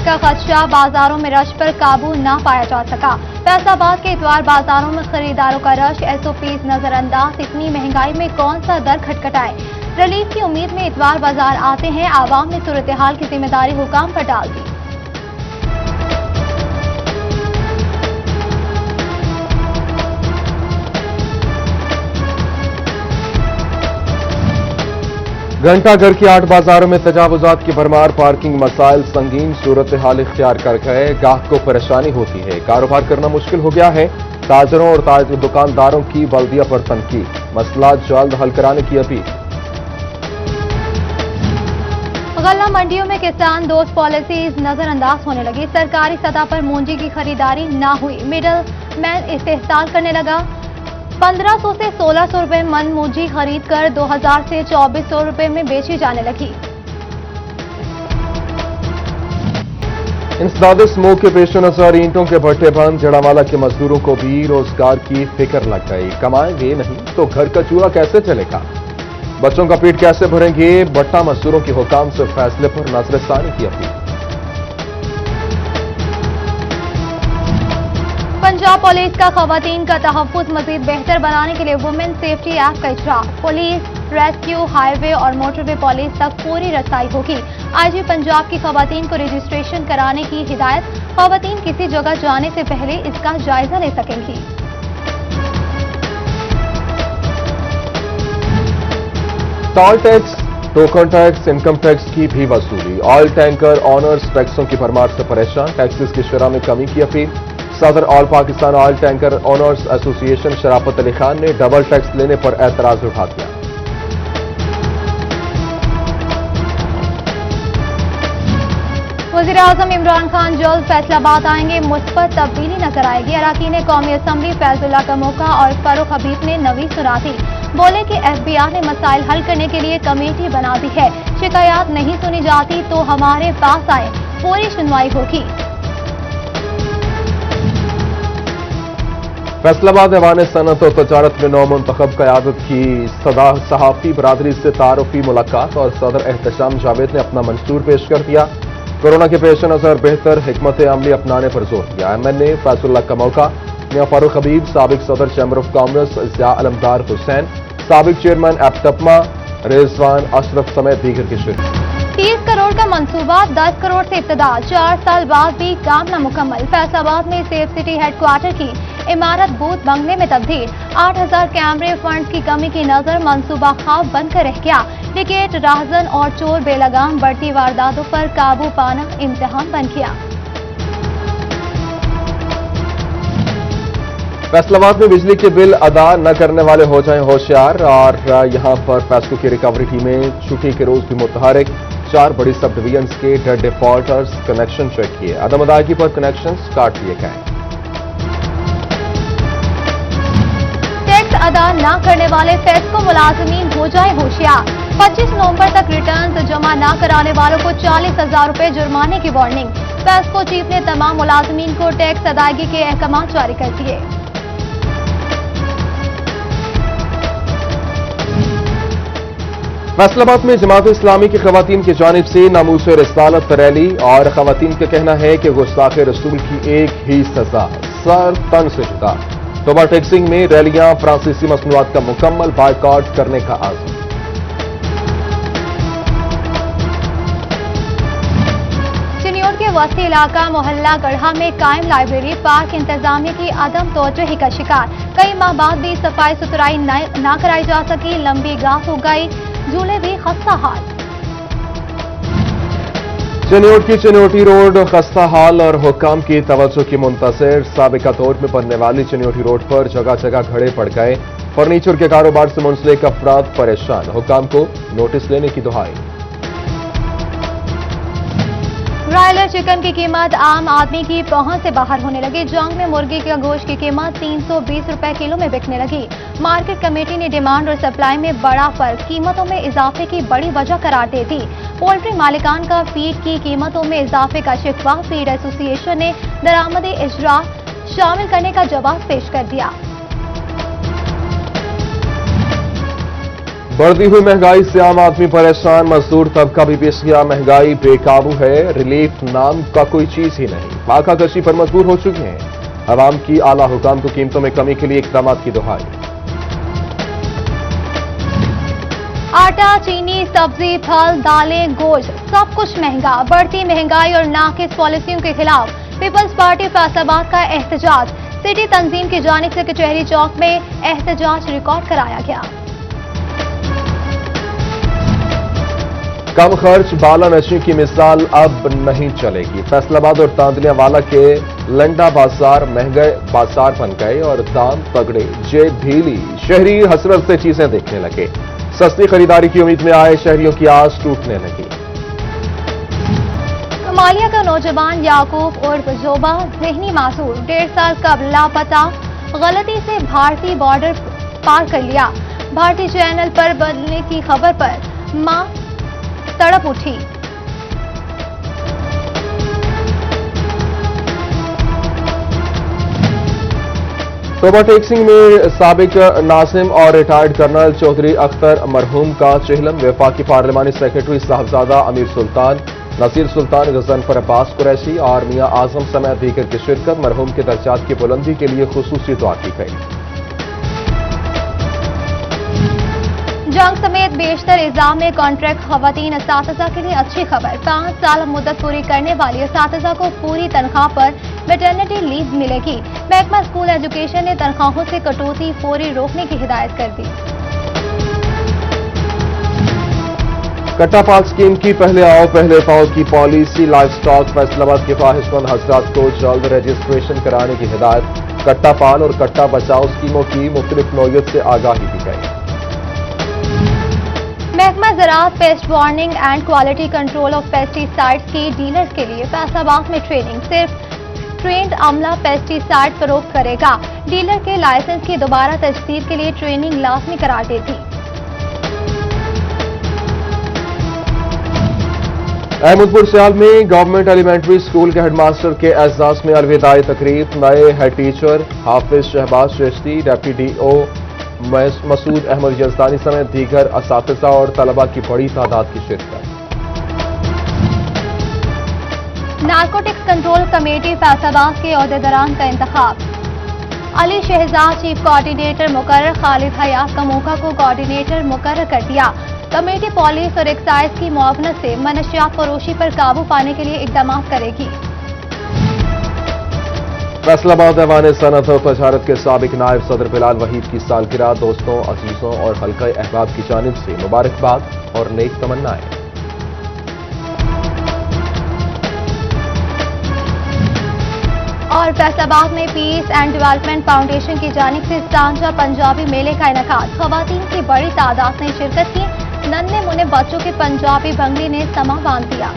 का खदशा, बाजारों में रश पर काबू न पाया जा सका। फैसलाबाद के इतवार बाजारों में खरीदारों का रश, एसओपीज नजरअंदाज, इतनी महंगाई में कौन सा दर खटखटाए। रिलीफ की उम्मीद में इतवार बाजार आते हैं, आवाम ने सूरत हाल की जिम्मेदारी हुकाम पर डाल दी। घंटा घर की 8 बाजारों में तजावुजात की भरमार, पार्किंग मसाइल संगीन सूरत हाल इख्तियार कर गए। गाहक को परेशानी होती है, कारोबार करना मुश्किल हो गया है। ताजरों और दुकानदारों की बल्दिया पर तनकीद, मसला जल्द हल कराने की अपील। गल्ला मंडियों में किसान दोस्त पॉलिसीज नजरअंदाज होने लगी। सरकारी सतह पर मूंजी की खरीदारी ना हुई, मिडल मैन इस्तेहसाल करने लगा। 1500 से 1600 रुपए मन मूंजी खरीद कर 2000 से 2400 रुपए में बेची जाने लगी। इंसदाद स्मोह के पेश नजर ईंटों के भट्टे बंद, जड़ावाला के मजदूरों को भी रोजगार की फिक्र लग गई। कमाएंगे नहीं तो घर का चूल्हा कैसे चलेगा, बच्चों का पेट कैसे भरेंगे। भट्टा मजदूरों के हुकाम से फैसले पर नजरसानी की अपील। पंजाब पुलिस का खवातीन का तहफ्फुज़ मजीद बेहतर बनाने के लिए वुमेन सेफ्टी एक्ट का इजरा। पुलिस, रेस्क्यू, हाईवे और मोटरवे पुलिस तक पूरी रसाई होगी। आईजी पंजाब की खवातीन को रजिस्ट्रेशन कराने की हिदायत। खवातीन किसी जगह जाने से पहले इसका जायजा ले सकेंगी। Toll tax, token tax, income tax की भी वसूली। ऑयल टैंकर ऑनर्स टैक्सों की भरमार से परेशान, टैक्सेस की शरह में कमी की अपील। सदर all Pakistan oil tanker owners association शराफत अली खान ने डबल टैक्स लेने पर एतराज उठा दिया। वज़ीर-ए-आज़म इमरान खान जल्द फैसलाबाद आएंगे, मुस्बत तब्दीली नजर आएगी। अरकान कौमी असम्बली फैजुल्लाह का मौका और फारूक हबीब ने नवी सुना दी। बोले कि FBI ने मसाइल हल करने के लिए कमेटी बना दी है। शिकायत नहीं सुनी जाती तो हमारे पास आए, पूरी सुनवाई होगी। फैसलाबाद ऐवान सनत और तजारत में नौ मुंतखब क़यादत की सहाफ़ी बरादरी से तारुफी मुलाकात और सदर एहतशाम जावेद ने अपना मंशूर पेश कर दिया। कोरोना के पेश नजर बेहतर हिकमत अमली अपनाने पर जोर दिया। MNA फैजुल्लाह का मौका, मियां फारूक हबीब, साबिक सदर chamber of commerce Zia Alamdar Hussain, साबिक चेयरमैन एप्टपमा रिजवान अशरफ समेत दीगर की शिरकत। 30 करोड़ का मंसूबा, 10 करोड़ से इब्तिदा, 4 साल बाद भी काम न मुकम्मल। फैसलाबाद में सेफ सिटी हेडक्वार्टर की इमारत बूथ बंगले में तब्दील। 8000 कैमरे, फंड की कमी की नजर मंसूबा ख्वाब बनकर रह गया। विकेट, राहजन और चोर बेलगाम, बढ़ती वारदातों पर काबू पाना इम्तिहान बन गया। फैसलाबाद में बिजली के बिल अदा न करने वाले हो जाएं होशियार। और यहां पर फैसलों की रिकवरी टीमें छुट्टी के रोज भी मुतहरिक। 4 बड़ी सब डिवीजन के डेड डिफॉल्टर्स कनेक्शन चेक किए, अदम अदायगी पर कनेक्शन काट लिए गए। टैक्स अदा न करने वाले फेस्को मुलाजमीन हो जाए होशियार। 25 नवंबर तक रिटर्न जमा न कराने वालों को 40,000 रुपए जुर्माने की वार्निंग। फेस्को चीफ ने तमाम मुलाजमीन को टैक्स अदायगी के अहकाम जारी कर दिए। फैसलाबाद में जमात इस्लामी की खवातीन की जानिब से नामूस रिसालत रैली और खवातीन का कहना है कि गुस्ताखे रसूल की एक ही सजा, सर तन से जुदा। तोबा टैक्सिंग में रैलियां, फ्रांसीसी मसनूआत का मुकम्मल बायकॉट करने का आज़म। चिन्योट के वसी इलाका मोहल्ला गढ़ा में कायम लाइब्रेरी पार्क इंतजामिया की अदम तवज्जोही का शिकार। कई माह बाद भी सफाई सुथराई न कराई जा सकी, लंबी घास हो गई, झूले भी खस्ता हाल। चिन्योट की चिन्योटी रोड खस्ता हाल और हुक्काम की तवज्जो की मुंतज़िर। साबिका तौर में बनने वाली चिन्योटी रोड पर जगह जगह खड़े पड़ गए। फर्नीचर के कारोबार से मुंसलिक अफराद परेशान, हुक्काम को नोटिस लेने की दुहाई। ब्रायलर चिकन की कीमत आम आदमी की पहुंच से बाहर होने लगी। जंग में मुर्गी का गोश्त की कीमत 320 रुपए किलो में बिकने लगी। मार्केट कमेटी ने डिमांड और सप्लाई में बड़ा फर्क कीमतों में इजाफे की बड़ी वजह करार दे दी। पोल्ट्री मालिकान का फीड की कीमतों में इजाफे का शिकवा फीड एसोसिएशन ने दरामदी इजरा शामिल करने का जवाब पेश कर दिया। बढ़ती हुई महंगाई से आम आदमी परेशान, मजदूर तबका भी पिस गया। महंगाई बेकाबू है, रिलीफ नाम का कोई चीज ही नहीं। फाका कशी पर मजबूर हो चुके हैं। अवाम की आला हुकाम को कीमतों में कमी के लिए इकदाम की दुहाई। आटा, चीनी, सब्जी, फल, दालें, गोश्त सब कुछ महंगा। बढ़ती महंगाई और नाकिस पॉलिसियों के खिलाफ पीपल्स पार्टी फैसलाबाद का एहतजाज। सिटी तंजीम की जानिब से कचहरी चौक में एहतजाज रिकॉर्ड कराया गया। कम खर्च बाला नशी की मिसाल अब नहीं चलेगी। फैसलाबाद और तांदलियावाला के लंडा बाजार महंगे बाजार बन गए और दाम तगड़े, जेब ढीली। शहरी हसरत से चीजें देखने लगे। सस्ती खरीदारी की उम्मीद में आए शहरियों की आस टूटने लगी। कमालिया का नौजवान याकूब उर्फ जोबा ज़हनी मासूर 1.5 साल कबल लापता। गलती से भारतीय बॉर्डर पार कर लिया। भारतीय चैनल पर बदलने की खबर पर मां तड़प उठी। तोबा टेक्सिंग में साबिक नासिम और रिटायर्ड कर्नल चौधरी अख्तर मरहूम का चेहलम। वफाकी पार्लिमानी सेक्रेटरी साहबजादा अमीर सुल्तान, नसीर सुल्तान, गजनफर अब्बास कुरैशी और मियां आजम समेत दीगर की शिरकत। मरहूम के दर्जात की बुलंदी के लिए खुसूसी दुआ की गई। जंग समेत बेशतर एग्जाम में कॉन्ट्रैक्ट खवातीन असातिज़ा के लिए अच्छी खबर। 5 साल मुद्दत पूरी करने वाली असातिज़ा को पूरी तनख्वाह पर मैटरनिटी लीव मिलेगी। महकमा स्कूल एजुकेशन ने तनख्वाहों से कटौती फौरी रोकने की हिदायत कर दी। कट्टा पाल स्कीम की पहले आओ पहले पाओ की पॉलिसी। लाइफ स्टॉक फैसलाबाद के ख्वाहिशमंद हजरात को जल्द रजिस्ट्रेशन कराने की हिदायत। कट्टा पाल और कट्टा बचाओ स्कीमों की मुख्तलिफ नौयत से आगाही दी गई। महकमा ज़राअत pest warning and quality control of pesticides की डीलर्स के लिए फैसलाबाद में ट्रेनिंग। सिर्फ ट्रेंड अमला पेस्टिसाइड फरोख्त करेगा। डीलर के लाइसेंस की दोबारा तजदीद के लिए ट्रेनिंग लाजमी करार दी थी। अहमदपुर सियाल में गवर्नमेंट एलिमेंट्री स्कूल के हेडमास्टर के एजाज में अलविदाई तकरीब। नए head teacher Hafiz Shahbaz Chishti, deputy DO Masood Ahmad Yazdani समेत दीगर असातिज़ा और तलबा की बड़ी तादाद की शिरकत। नारकोटिक्स कंट्रोल कमेटी फैसलाबाद के अहदेदारान का इंतखाब। अली शहजाद चीफ कोऑर्डिनेटर मुकर्रर, खालिद हयात का मौका को कोऑर्डिनेटर मुकर्रर कर दिया। कमेटी पुलिस और एक्साइज की मुआवनत से मनशियात फरोशी पर काबू पाने के लिए इकदाम करेगी। फैसलाबाद ऐवान सनत और तजारत के साबिक नायब सदर बिलाल वहीद की सालगिरह। दोस्तों, अजीजों और हल्का अहबाब की जानिब से मुबारकबाद और नेक तमन्नाएं। और फैसलाबाद में पीस एंड डेवलपमेंट फाउंडेशन की जानिब से सांझा पंजाबी मेले का इनेकाद। खवातीन की बड़ी तादाद ने शिरकत की। नन्हे मुन्ने बच्चों के पंजाबी भंगड़ी ने समा बांध दिया।